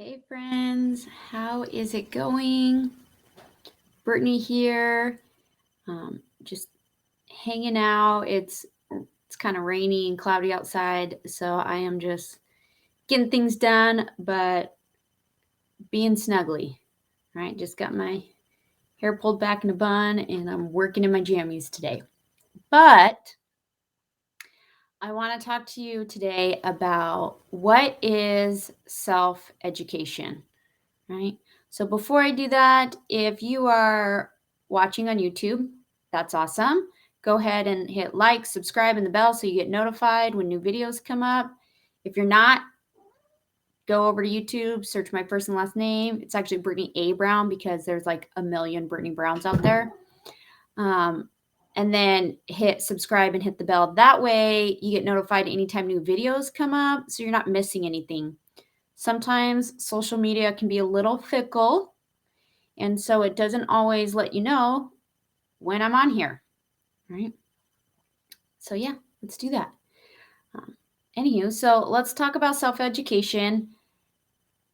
Hey friends, how is it going? Brittany here. Just hanging out. It's kind of rainy and cloudy outside, so I am just getting things done, but being snuggly. Right? Just got my hair pulled back in a bun, and I'm working in my jammies today. But I want to talk to you today about what is self-education. Right? So before I do that, if you are watching on YouTube, that's awesome. Go ahead and hit like, subscribe, and the bell so you get notified when new videos come up. If you're not, go over to YouTube, search my first and last name. It's actually Brittany A. Brown because there's like a million Brittany Browns out there. And then hit subscribe and hit the bell. That way you get notified anytime new videos come up so you're not missing anything. Sometimes social media can be a little fickle, and so it doesn't always let you know when I'm on here, right? So yeah, let's do that. Anywho, so let's talk about self-education.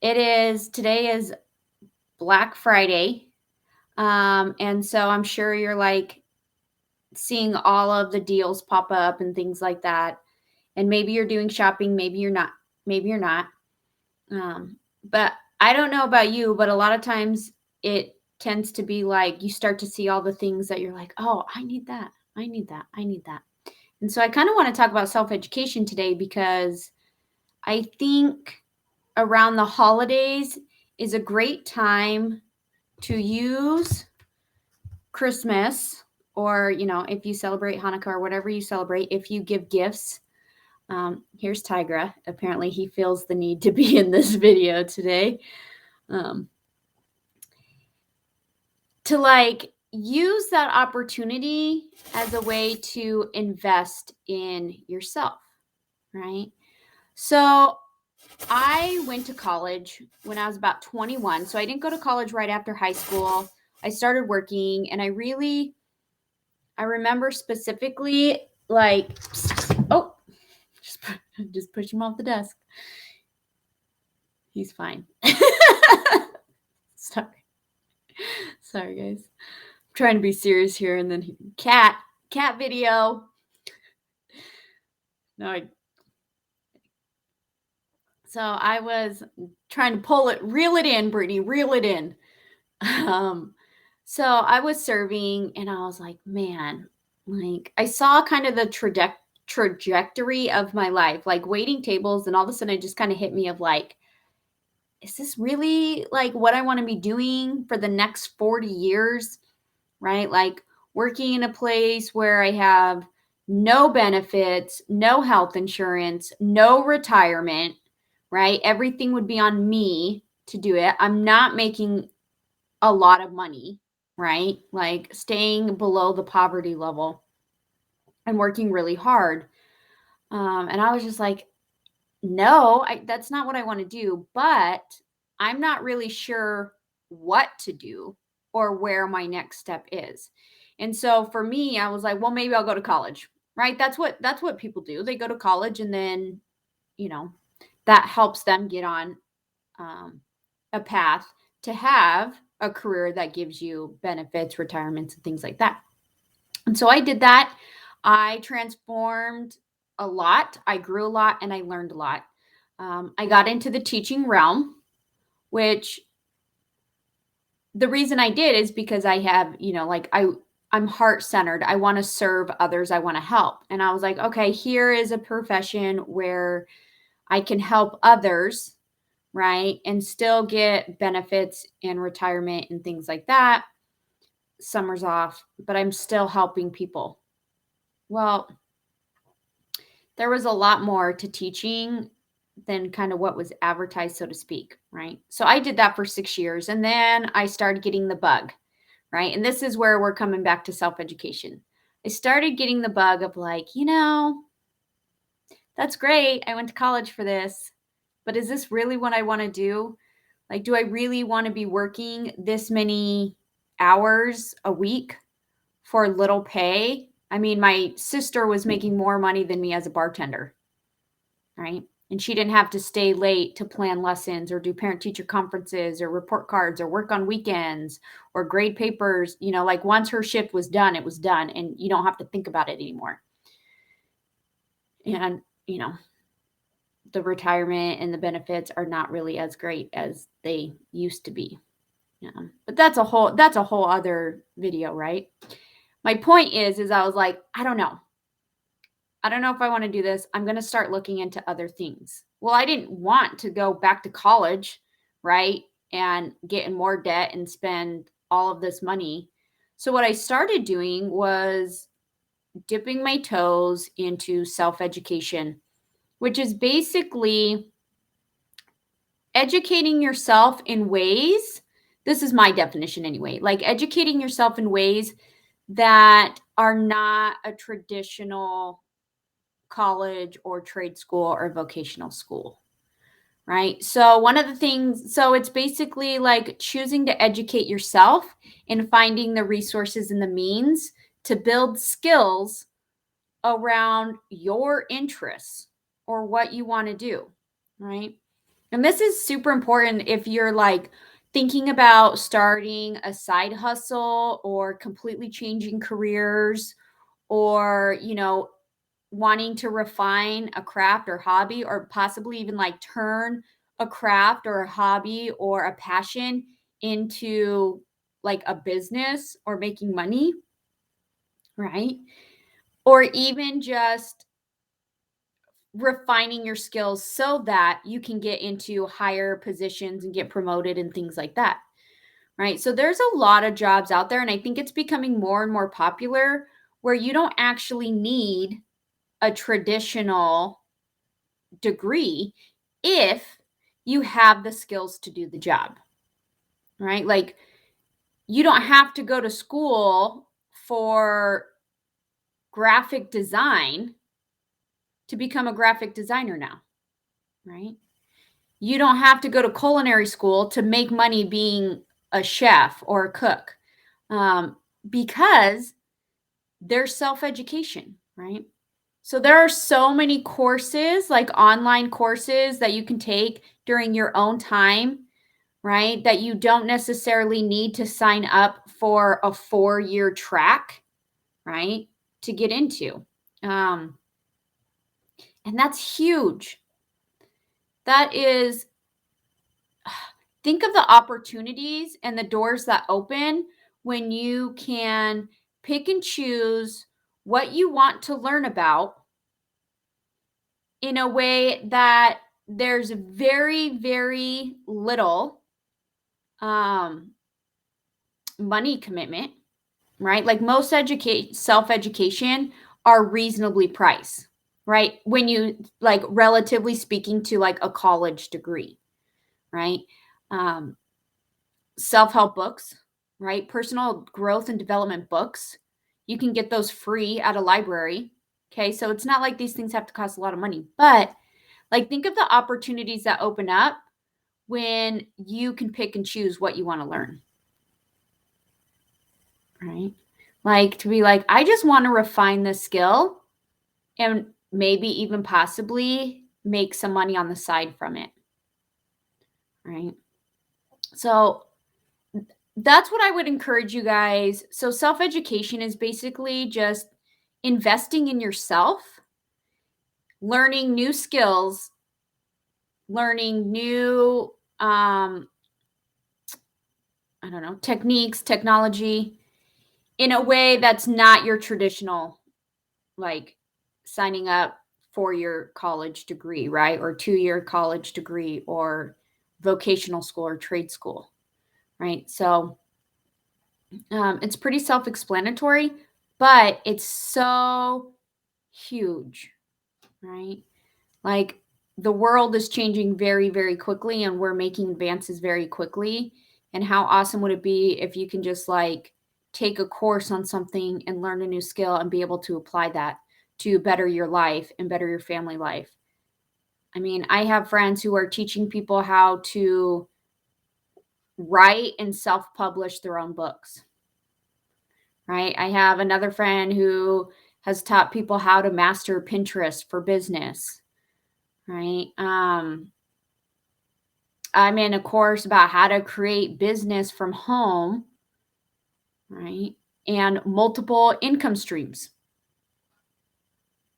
Today is Black Friday. And so I'm sure you're like seeing all of the deals pop up and things like that. And maybe you're doing shopping, maybe you're not, maybe you're not. But I don't know about you, but a lot of times it tends to be like you start to see all the things that you're like, oh, I need that. I need that. I need that. And so I kind of want to talk about self education today because I think around the holidays is a great time to use Christmas, or, if you celebrate Hanukkah or whatever you celebrate, if you give gifts. Here's Tigra. Apparently, he feels the need to be in this video today. To like use that opportunity as a way to invest in yourself, right? So I went to college when I was about 21. So I didn't go to college right after high school. I started working, and I remember specifically like, oh, just push him off the desk. He's fine. Sorry, guys. I'm trying to be serious here, and then cat video. No, so I was trying to reel it in, Brittany, reel it in. So I was serving, and I was like, man, like I saw kind of the trajectory of my life, like waiting tables, and all of a sudden it just kind of hit me of like, is this really like what I want to be doing for the next 40 years? Right? Like working in a place where I have no benefits, no health insurance, no retirement, right? Everything would be on me to do it. I'm not making a lot of money, right? Like staying below the poverty level and working really hard. And I was just like, no, that's not what I want to do, but I'm not really sure what to do or where my next step is. And so for me, I was like, well, maybe I'll go to college, right? That's what people do. They go to college, and then, that helps them get on a path to have a career that gives you benefits, retirements, and things like that. And so I did that. I transformed a lot. I grew a lot, and I learned a lot. I got into the teaching realm, which the reason I did is because I have, I'm heart centered. I want to serve others. I want to help. And I was like, okay, here is a profession where I can help others, right? And still get benefits and retirement and things like that. Summer's off, but I'm still helping people. Well, there was a lot more to teaching than kind of what was advertised, so to speak, right? So I did that for 6 years, and then I started getting the bug, right? And this is where we're coming back to self-education. I started getting the bug of like, that's great. I went to college for this, but is this really what I want to do? Like, do I really want to be working this many hours a week for little pay? I mean, my sister was making more money than me as a bartender, right? And she didn't have to stay late to plan lessons or do parent teacher conferences or report cards or work on weekends or grade papers. Like once her shift was done, it was done, and you don't have to think about it anymore. And, the retirement and the benefits are not really as great as they used to be. But that's a whole other video, right? My point is I was like, I don't know if I want to do this. I'm going to start looking into other things. Well, I didn't want to go back to college, right? And get in more debt and spend all of this money. So what I started doing was dipping my toes into self-education, which is basically educating yourself in ways, this is my definition anyway, like educating yourself in ways that are not a traditional college or trade school or vocational school, right? So it's basically like choosing to educate yourself and finding the resources and the means to build skills around your interests or what you want to do, right? And this is super important if you're like thinking about starting a side hustle or completely changing careers, or, wanting to refine a craft or hobby, or possibly even like turn a craft or a hobby or a passion into like a business or making money, right? Or even just refining your skills so that you can get into higher positions and get promoted and things like that, right? So there's a lot of jobs out there, and I think it's becoming more and more popular where you don't actually need a traditional degree if you have the skills to do the job, right? Like you don't have to go to school for graphic design to become a graphic designer now, right? You don't have to go to culinary school to make money being a chef or a cook, because there's self-education, right? So there are so many courses, like online courses that you can take during your own time, right? That you don't necessarily need to sign up for a 4-year track, right? To get into. And that's huge. That is, think of the opportunities and the doors that open when you can pick and choose what you want to learn about in a way that there's very, very little money commitment, right? Like most self-education are reasonably priced, right? When you like relatively speaking to like a college degree, right? Um, Self-help books, right? Personal growth and development books. You can get those free at a library. Okay. So it's not like these things have to cost a lot of money, but like think of the opportunities that open up when you can pick and choose what you want to learn, right? Like to be like, I just want to refine this skill and maybe even possibly make some money on the side from it, right? So that's what I would encourage you guys. So self-education is basically just investing in yourself, learning new skills, learning new I don't know, techniques, technology in a way that's not your traditional, like signing up for your college degree, right? Or 2-year college degree or vocational school or trade school, right? So it's pretty self explanatory, but it's so huge, right? Like the world is changing very, very quickly and we're making advances very quickly. And how awesome would it be if you can just like take a course on something and learn a new skill and be able to apply that to better your life and better your family life? I mean, I have friends who are teaching people how to write and self publish their own books, right? I have another friend who has taught people how to master Pinterest for business, right? I'm in a course about how to create business from home, right? And multiple income streams,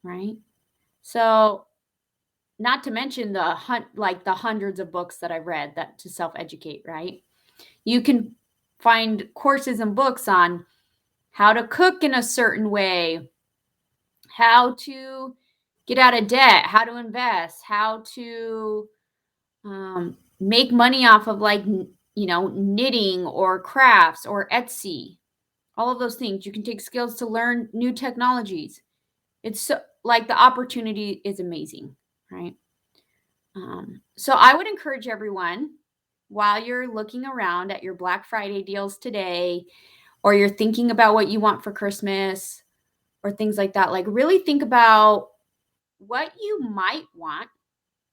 right? So, not to mention the hundreds of books that I've read that to self-educate, right? You can find courses and books on how to cook in a certain way, how to get out of debt, how to invest, how to make money off of knitting or crafts or Etsy. All of those things. You can take skills to learn new technologies. It's so like the opportunity is amazing, right? So I would encourage everyone while you're looking around at your Black Friday deals today, or you're thinking about what you want for Christmas or things like that, like really think about what you might want,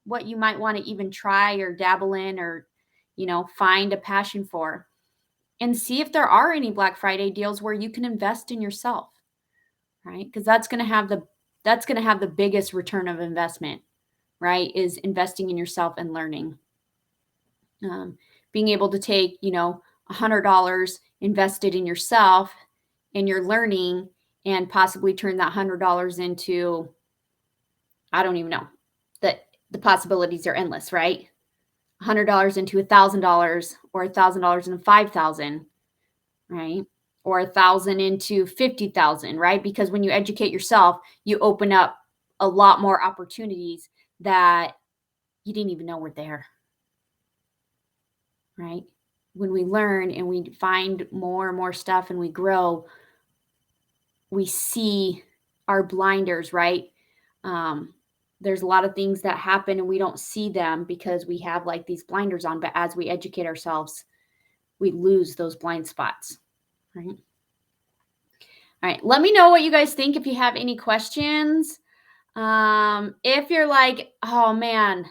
what you might want to even try or dabble in or, find a passion for, and see if there are any Black Friday deals where you can invest in yourself, right? Because that's going to have the biggest return of investment, right? Is investing in yourself and learning. Being able to take, $100 invested in yourself and your learning and possibly turn that $100 into, I don't even know, that the possibilities are endless, right? $100 into $1,000 or $1,000 into 5,000, right? Or 1,000 into 50,000, right? Because when you educate yourself, you open up a lot more opportunities that you didn't even know were there, right? When we learn and we find more and more stuff and we grow, we see our blinders, right? There's a lot of things that happen and we don't see them because we have like these blinders on. But as we educate ourselves, we lose those blind spots, right? All right. Let me know what you guys think if you have any questions. If you're like, oh man,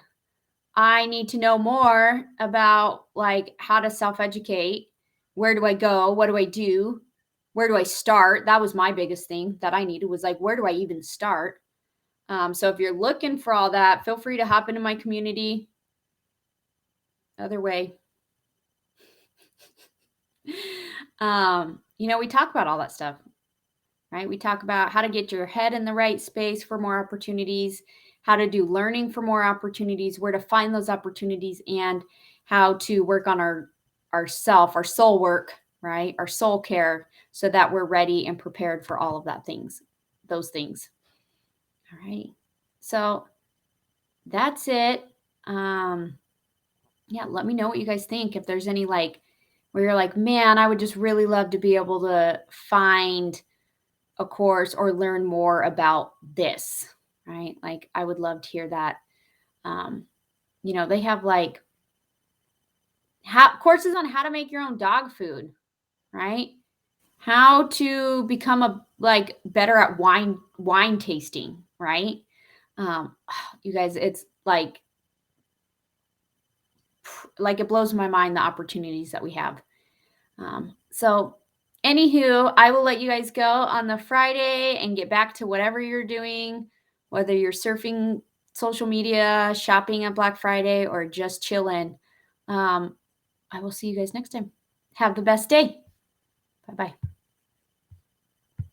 I need to know more about like how to self-educate. Where do I go? What do I do? Where do I start? That was my biggest thing that I needed, was like, where do I even start? So if you're looking for all that, feel free to hop into my community. Other way. We talk about all that stuff, right? We talk about how to get your head in the right space for more opportunities, how to do learning for more opportunities, where to find those opportunities, and how to work on our soul work, right? Our soul care, so that we're ready and prepared for all of those things. All right. So that's it. Yeah, let me know what you guys think. If there's any like where you're like, man, I would just really love to be able to find a course or learn more about this, right? Like I would love to hear that. They have like courses on how to make your own dog food, right? How to become better at wine tasting, right? You guys, it's like it blows my mind the opportunities that we have. So anywho, I will let you guys go on the Friday and get back to whatever you're doing, whether you're surfing social media, shopping at Black Friday, or just chilling. I will see you guys next time. Have the best day. Bye-bye.